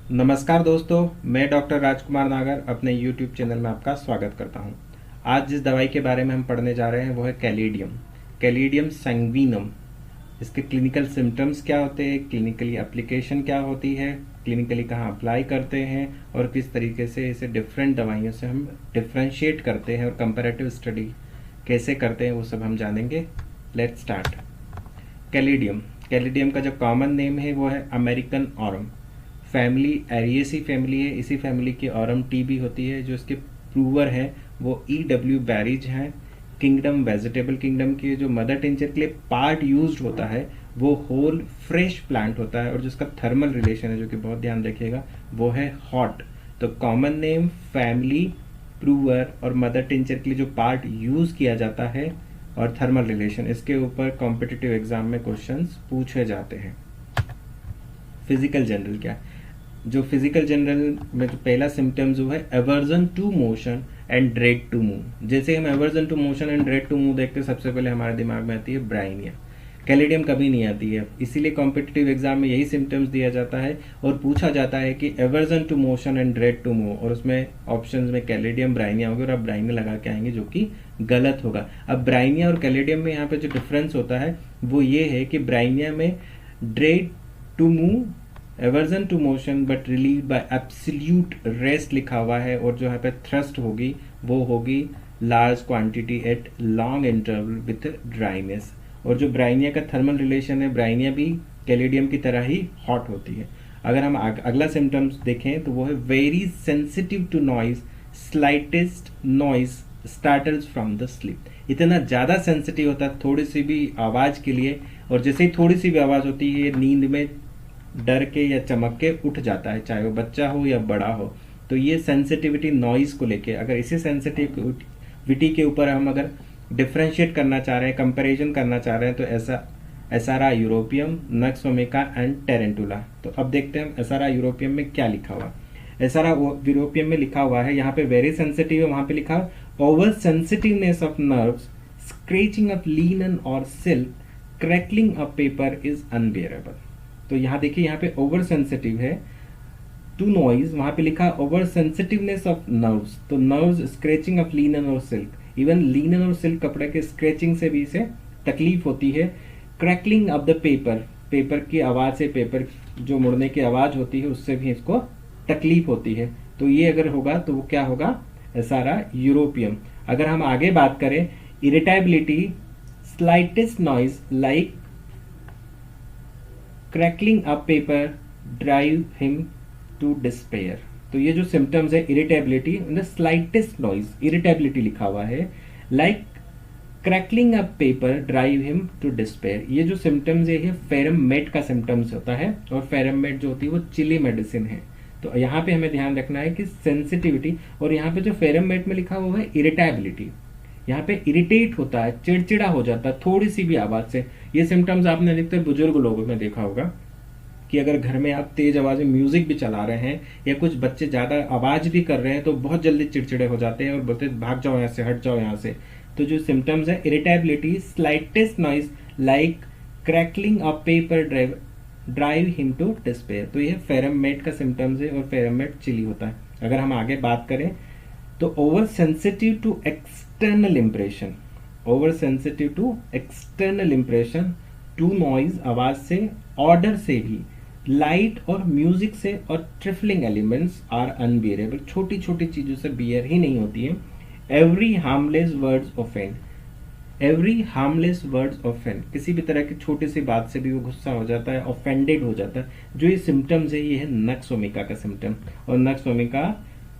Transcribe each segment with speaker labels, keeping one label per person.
Speaker 1: नमस्कार दोस्तों, मैं डॉक्टर राजकुमार नागर अपने यूट्यूब चैनल में आपका स्वागत करता हूं। आज जिस दवाई के बारे में हम पढ़ने जा रहे हैं वो है कैलिडियम। कैलिडियम सैंग्विनम। इसके क्लिनिकल सिम्टम्स क्या होते हैं, क्लिनिकली एप्लीकेशन क्या होती है, क्लिनिकली कहाँ अप्लाई करते हैं और किस तरीके से इसे डिफरेंट दवाइयों से हम डिफ्रेंशिएट करते हैं और कंपैरेटिव स्टडी कैसे करते हैं वो सब हम जानेंगे। Let's start. कैलिडियम कैलिडियम का जो कॉमन नेम है वो है अमेरिकन ऑरम। फैमिली एरिएसी फैमिली है। इसी फैमिली की ऑरम टी भी होती है। जो इसके प्रूवर है वो E.W. बैरिज हैं। किंगडम वेजिटेबल किंगडम की जो मदर टिंचर के लिए पार्ट यूज्ड होता है वो होल फ्रेश प्लांट होता है और जिसका थर्मल रिलेशन है जो कि बहुत ध्यान रखिएगा वो है हॉट। तो कॉमन नेम, फैमिली, प्रूवर और मदर टिंचर के लिए जो पार्ट यूज किया जाता है और थर्मल रिलेशन, इसके ऊपर कॉम्पिटिटिव एग्जाम में क्वेश्चंस पूछे जाते हैं। फिजिकल जनरल क्या है? जो फिजिकल जनरल में जो पहला सिम्टम्स वो है aversion to motion and dread to move. जैसे हम aversion to motion and dread to move देखते हैं सबसे पहले हमारे दिमाग में आती है ब्राइनिया। कैलिडियम कभी नहीं आती है, इसीलिए कॉम्पिटिटिव एग्जाम में यही सिम्टम्स दिया जाता है और पूछा जाता है कि aversion to motion and dread to move, और उसमें ऑप्शंस में कैलिडियम ब्राइनिया होगा और आप ब्राइनिया लगा के आएंगे जो कि गलत होगा। अब ब्राइनिया और कैलिडियम में यहाँ पे जो डिफरेंस होता है वो ये है कि ब्राइनिया में dread to move, aversion to motion but relieve by absolute rest लिखा हुआ है, और जो यहाँ पे थ्रस्ट होगी वो होगी large quantity eight long interval with dryness. और जो ब्राइनिया का थर्मल रिलेशन है, ब्राइनिया भी कैलिडियम की तरह ही हॉट होती है। अगर हम अगला सिम्टम्स देखें तो वो है very sensitive to noise, slightest noise startles from the sleep. इतना ज़्यादा सेंसिटिव होता है थोड़ी सी भी आवाज़ के लिए, और जैसे ही थोड़ी सी भी आवाज़ होती है नींद में डर के या चमक के उठ जाता है, चाहे वो बच्चा हो या बड़ा हो। तो ये सेंसिटिविटी नॉइज को लेके, अगर इसी सेंसिटिविटी के ऊपर हम अगर डिफ्रेंशिएट करना चाह रहे हैं, कंपैरिजन करना चाह रहे हैं, तो ऐसा asarum europaeum, nux omega and tarentula. तो अब देखते हैं एसारा यूरोपियम में क्या लिखा हुआ है। एसारा यूरोपियम में लिखा हुआ है, यहाँ पे वेरी सेंसिटिव है, वहां पे लिखा over sensitiveness of nerves, scratching of linen और silk, crackling of paper is unbearable. तो यहाँ देखिए, यहाँ पे ओवर सेंसिटिव है टू नॉइज, वहां पे लिखा ओवर सेंसिटिवनेस ऑफ नर्व्स। तो नर्व्स, स्क्रेचिंग ऑफ लिनन और सिल्क, इवन लिनन और सिल्क कपड़े के स्क्रेचिंग से भी इसे तकलीफ होती है। Crackling of the paper, paper की आवाज से, पेपर जो मुड़ने की आवाज होती है उससे भी इसको तकलीफ होती है। तो ये अगर होगा तो वो क्या होगा? Asarum europaeum. अगर हम आगे बात करें, irritability, slightest noise like crackling up paper drive him to despair. तो ये जो सिम्टम्स है इरिटेबिलिटी, स्लाइटेस्ट नॉइज, इरिटेबिलिटी लिखा हुआ है, like crackling up paper drive him to despair. ये जो सिम्टम्स है ये फेरम मेट का सिम्टम्स होता है, और फेरम मेट जो होती है वो चिली मेडिसिन है। तो यहाँ पे हमें ध्यान रखना है कि सेंसिटिविटी, और यहाँ पे जो फेरम मेट में लिखा हुआ है इरिटेबिलिटी, यहाँ पे इरिटेट होता है, चिड़चिड़ा हो जाता है थोड़ी सी भी आवाज से। ये सिम्टम्स आपने अधिकतर बुजुर्ग लोगों में देखा होगा कि अगर घर में आप तेज आवाज में म्यूजिक भी चला रहे हैं या कुछ बच्चे ज्यादा आवाज भी कर रहे हैं तो बहुत जल्दी चिड़चिड़े हो जाते हैं और बोलते हैं भाग जाओ यहाँ से, हट जाओ यहाँ से। तो जो सिम्टम्स है irritability, slightest noise like crackling of paper drive him to despair. तो ये फेरम मेट का सिम्टम्स है, और फेरम मेट चिली होता है। अगर हम आगे बात करें तो over sensitive to external impression, over sensitive to external impression, to noise, आवाज से, ऑर्डर से भी, लाइट और म्यूजिक से, और ट्रिफलिंग एलिमेंट्स आर अनबियरेबल, छोटी छोटी चीजों से बियर ही नहीं होती है। Every harmless words offend, every harmless words offend, किसी भी तरह की छोटी सी बात से भी वो गुस्सा हो जाता है, ऑफेंडेड हो जाता है। जो ये सिम्टम्स है ये है नक्स ओमिका का सिम्टम, और नक्स ओमिका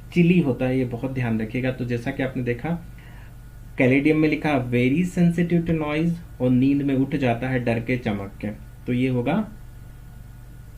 Speaker 1: चिली होता है, ये बहुत ध्यान रखिएगा। तो जैसा कि आपने देखा कैलिडियम में लिखा वेरी सेंसिटिव टू नॉइज, और नींद में उठ जाता है डर के चमक के, तो ये होगा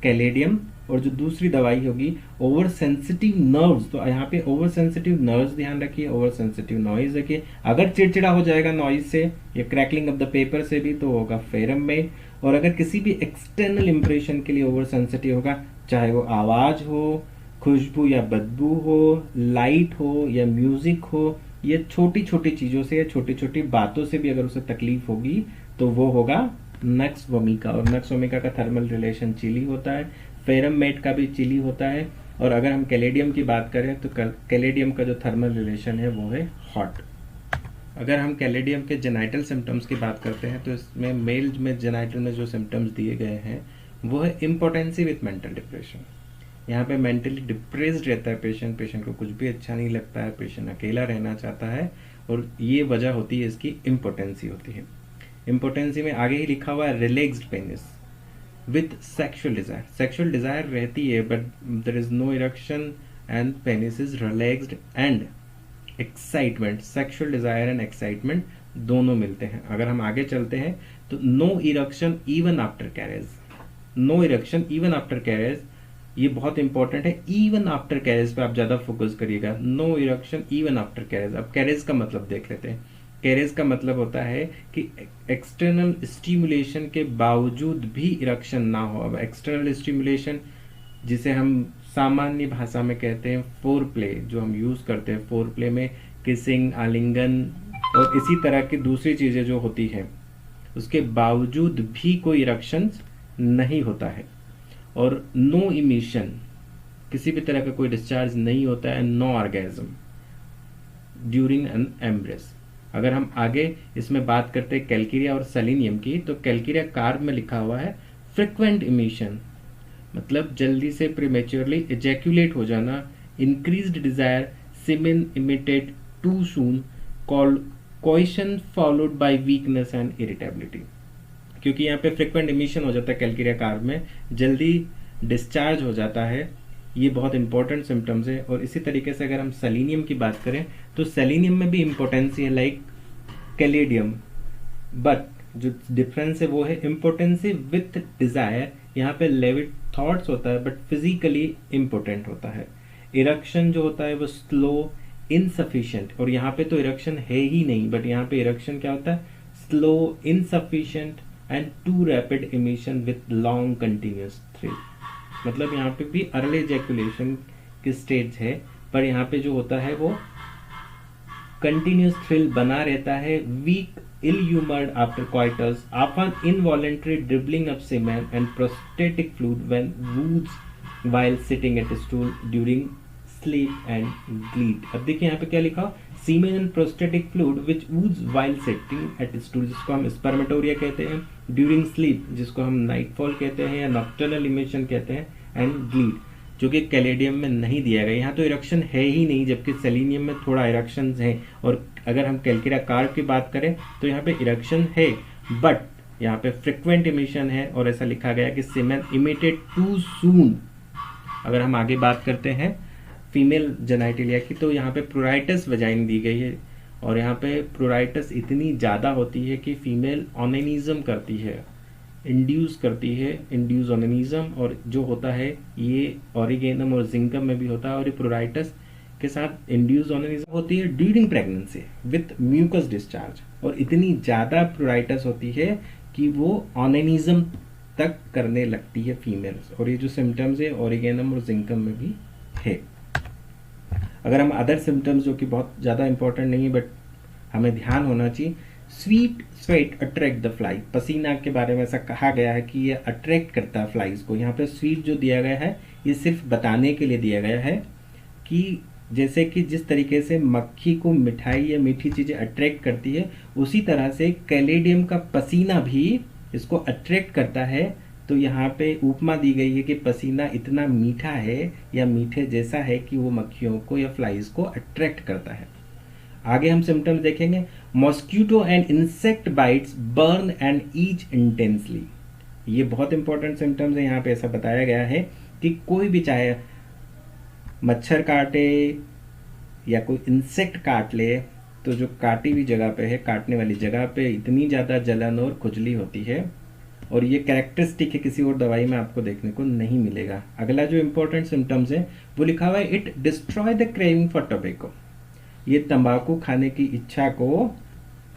Speaker 1: कैलिडियम। और जो दूसरी दवाई होगी ओवर सेंसिटिव नर्व्स, तो यहाँ पे ओवर सेंसिटिव नर्व्स ध्यान रखिए, ओवर सेंसिटिव नॉइज रखिए। अगर चिड़चिड़ा हो जाएगा नॉइज से या क्रैकलिंग ऑफ द पेपर से भी तो होगा फेरम में। और अगर किसी भी एक्सटर्नल इंप्रेशन के लिए ओवर सेंसिटिव होगा, चाहे वो आवाज हो, खुशबू या बदबू हो, लाइट हो या म्यूजिक हो, ये छोटी छोटी चीजों से या छोटी छोटी बातों से भी अगर उसे तकलीफ होगी तो वो होगा नक्स वोमिका, और नक्स वोमिका का थर्मल रिलेशन चिली होता है, फेरम मेट का भी चिली होता है। और अगर हम कैलेडियम की बात करें तो कैलेडियम का जो थर्मल रिलेशन है वो है हॉट। अगर हम कैलेडियम के जेनाइटल सिम्टम्स की बात करते हैं तो इसमें मेल में जेनाइटल में जो सिम्टम्स दिए गए हैं वो है इम्पोटेंसी विथ मेंटल डिप्रेशन। यहाँ पे मेंटली डिप्रेस्ड रहता है पेशेंट, पेशेंट को कुछ भी अच्छा नहीं लगता है, पेशेंट अकेला रहना चाहता है, और ये वजह होती है इसकी इम्पोटेंसी होती है। इम्पोटेंसी में आगे ही लिखा हुआ है relaxed penis with sexual desire. Sexual desire रहती है but there is no erection and penis is relaxed and excitement. Sexual desire and excitement दोनों मिलते हैं। अगर हम आगे चलते हैं तो no erection even after carriage, no erection even after carriage, ये बहुत इंपॉर्टेंट है। इवन आफ्टर कैरेज पे आप ज्यादा फोकस करिएगा, no erection even after carriage. अब कैरेज का मतलब देख लेते हैं। कैरेज का मतलब होता है कि एक्सटर्नल स्टिमुलेशन के बावजूद भी इरेक्शन ना हो। अब एक्सटर्नल स्टिमुलेशन जिसे हम सामान्य भाषा में कहते हैं फोर प्ले, जो हम यूज करते हैं फोर प्ले में किसिंग, आलिंगन और इसी तरह की दूसरी चीजें जो होती हैं, उसके बावजूद भी कोई इरेक्शन नहीं होता है। और नो इमिशन, किसी भी तरह का कोई डिस्चार्ज नहीं होता है। No orgasm during an embrace. अगर हम आगे इसमें बात करते हैं कैल्केरिया और सेलेनियम की, तो कैल्केरिया कार्ब में लिखा हुआ है फ्रिक्वेंट इमिशन, मतलब जल्दी से प्रीमेच्योरली इजैक्यूलेट हो जाना, increased desire, semen emitted too soon, coition followed by weakness and irritability. क्योंकि यहाँ पे फ्रिक्वेंट इमिशन हो जाता है कैल्केरिया कार्ब में, जल्दी डिस्चार्ज हो जाता है, ये बहुत इंपॉर्टेंट सिम्टम्स है। और इसी तरीके से अगर हम सेलेनियम की बात करें तो सेलेनियम में भी इम्पोर्टेंसी है लाइक कैलेडियम, बट जो डिफरेंस है वो है इम्पोर्टेंसी विथ डिजायर। यहाँ पे लेविट थॉट्स होता है बट फिजिकली इम्पोर्टेंट होता है। इरेक्शन जो होता है वो स्लो, इनसफिशिएंट, और यहाँ पे तो इरेक्शन है ही नहीं, बट यहाँ पे इरेक्शन क्या होता है, slow, insufficient and too rapid emission with long continuous thrill. मतलब यहाँ पे भी अर्ली इजैक्यूलेशन की स्टेज है, पर यहाँ पे जो होता है वो कंटिन्यूस थ्रिल बना रहता है। Weak, ill humoured after coitus, often involuntary dribbling of semen and prostatic fluid when woos while sitting at a stool during sleep and bleed। अब देखिए यहाँ पे क्या लिखा, semen and prostatic fluid which oozes while sitting at stool, जिसको हम spermatorrhoea कहते हैं, ड्यूरिंग स्लीप जिसको हम नाइटफॉल कहते हैं या नॉक्टर्नल इमिशन कहते हैं, एंड ब्लीड, जो कि कैलेडियम में नहीं दिया गया। यहाँ तो इरेक्शन है ही नहीं, जबकि सेलेनियम में थोड़ा इरेक्शन है। और अगर हम कैल्केरिया कार्ब की बात करें तो यहाँ पे इरेक्शन है, बट यहाँ पे फ्रिक्वेंट इमिशन है, और ऐसा लिखा गया कि सीमेन इमिटेड टू सून। अगर हम आगे बात करते हैं फीमेल जेनाइटिलिया की, तो यहाँ पे प्रोराइटस वजाइन दी गई है, और यहाँ पे प्रोराइटस इतनी ज़्यादा होती है कि फीमेल ओनेनिज्म करती है, इंड्यूस करती है, इंड्यूस ओनेनिज्म। और जो होता है ये ऑरिगेनम और जिंकम में भी होता है, और ये प्रोराइटस के साथ इंड्यूस ओनेनिज्म होती है during pregnancy with mucus discharge, और इतनी ज़्यादा प्रोराइटस होती है कि वो ओनेनिज्म तक करने लगती है फीमेल्स। और ये जो सिम्टम्स है ऑरिगेनम और जिंकम में भी है। अगर हम अदर सिम्टम्स जो कि बहुत ज़्यादा इंपॉर्टेंट नहीं है बट हमें ध्यान होना चाहिए, sweet sweat attract the fly. पसीना के बारे में ऐसा कहा गया है कि ये अट्रैक्ट करता है फ्लाइज को। यहाँ पे स्वीट जो दिया गया है ये सिर्फ बताने के लिए दिया गया है कि जैसे कि जिस तरीके से मक्खी को मिठाई या मीठी चीजें अट्रैक्ट करती है, उसी तरह से कैलेडियम का पसीना भी इसको अट्रैक्ट करता है। तो यहाँ पे उपमा दी गई है कि पसीना इतना मीठा है या मीठे जैसा है कि वो मक्खियों को या फ्लाइज को अट्रैक्ट करता है। आगे हम सिम्टम्स देखेंगे। Mosquito and insect bytes burn and each intensely. ये बहुत इंपॉर्टेंट सिम्टम्स है। यहाँ पे ऐसा बताया गया है कि कोई भी चाहे मच्छर काटे या कोई इंसेक्ट काट ले, तो जो काटी हुई जगह पे है, काटने वाली जगह पे इतनी ज़्यादा जलन और खुजली होती है, और ये कैरेक्टरिस्टिक है, किसी और दवाई में आपको देखने को नहीं मिलेगा। अगला जो इंपॉर्टेंट सिम्टम्स है वो लिखा हुआ है, it destroy the craving for tobacco. ये तंबाकू खाने की इच्छा को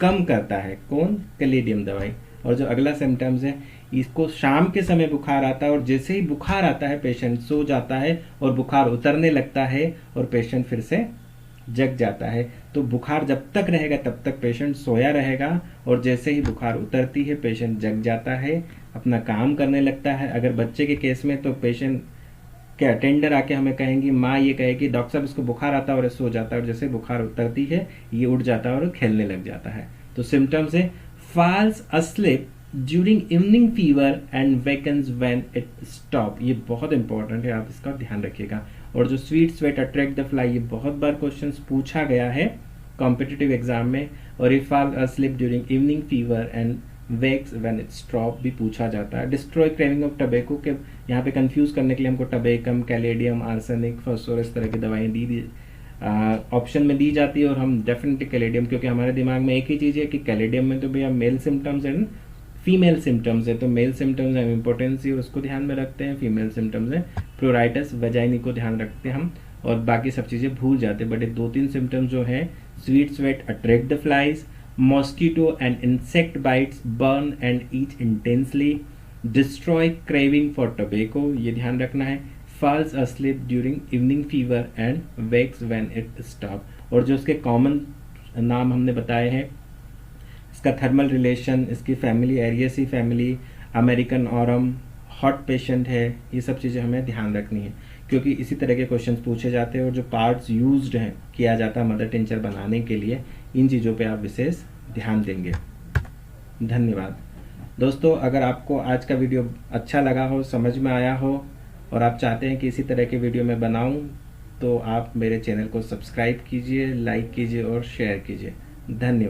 Speaker 1: कम करता है। कौन? कैलेडियम दवाई। और जो अगला सिम्टम्स है, इसको शाम के समय बुखार आता है, और जैसे ही बुखार आता है पेशेंट सो जाता है और बुखार उतरने लगता है और पेशेंट फिर से जग जाता है। तो बुखार जब तक रहेगा तब तक पेशेंट सोया रहेगा, और जैसे ही बुखार उतरती है पेशेंट जग जाता है, अपना काम करने लगता है। अगर बच्चे के केस में तो पेशेंट के अटेंडर आके हमें कहेंगी, माँ ये कहेगी डॉक्टर साहब इसको बुखार आता है और ये सो जाता है, और जैसे बुखार उतरती है ये उठ जाता है और खेलने लग जाता है। तो सिम्टम्स है falls asleep during evening fever and wakens when it stop. ये बहुत इंपॉर्टेंट है, आप इसका ध्यान रखिएगा। और जो sweet sweat attract the fly, ये बहुत बार क्वेश्चन पूछा गया है कॉम्पिटिटिव एग्जाम में। और ये fall asleep during evening fever and wakes when it stop भी पूछा जाता है। डिस्ट्रॉय क्रेविंग ऑफ टबैको के यहाँ पे कंफ्यूज करने के लिए हमको टबैकम, कैलेडियम, आर्सेनिक, फॉस्फोरस इस तरह की दवाएं दी ऑप्शन में दी जाती है, और हम डेफिनेटली कैलेडियम, क्योंकि हमारे दिमाग में एक ही चीज़ है कि कैलेडियम में तो भैया male symptoms and female symptoms है। तो मेल सिम्टम्स है इम्पोर्टेंसी और उसको ध्यान में रखते हैं, फीमेल सिम्टम्स है प्रोराइटस वेजाइनी को ध्यान रखते हैं हम, और बाकी सब चीज़ें भूल जाते हैं। बट ये 2-3 सिम्टम्स जो है sweet sweat attract the flies, mosquito and insect bites burn and eat intensely, destroy craving for tobacco, ये ध्यान रखना है, falls asleep during evening fever and wakes when it stop। और जो उसके कॉमन नाम हमने बताए हैं, इसका थर्मल रिलेशन, इसकी family araceae family, American arum, hot patient है, ये सब चीज़ें हमें ध्यान रखनी है, क्योंकि इसी तरह के क्वेश्चंस पूछे जाते हैं। और जो पार्ट्स यूज्ड हैं किया जाता है मदर टिंचर बनाने के लिए, इन चीज़ों पे आप विशेष ध्यान देंगे। धन्यवाद दोस्तों। अगर आपको आज का वीडियो अच्छा लगा हो, समझ में आया हो, और आप चाहते हैं कि इसी तरह के वीडियो मैं बनाऊं, तो आप मेरे चैनल को सब्सक्राइब कीजिए, लाइक कीजिए और शेयर कीजिए। धन्यवाद।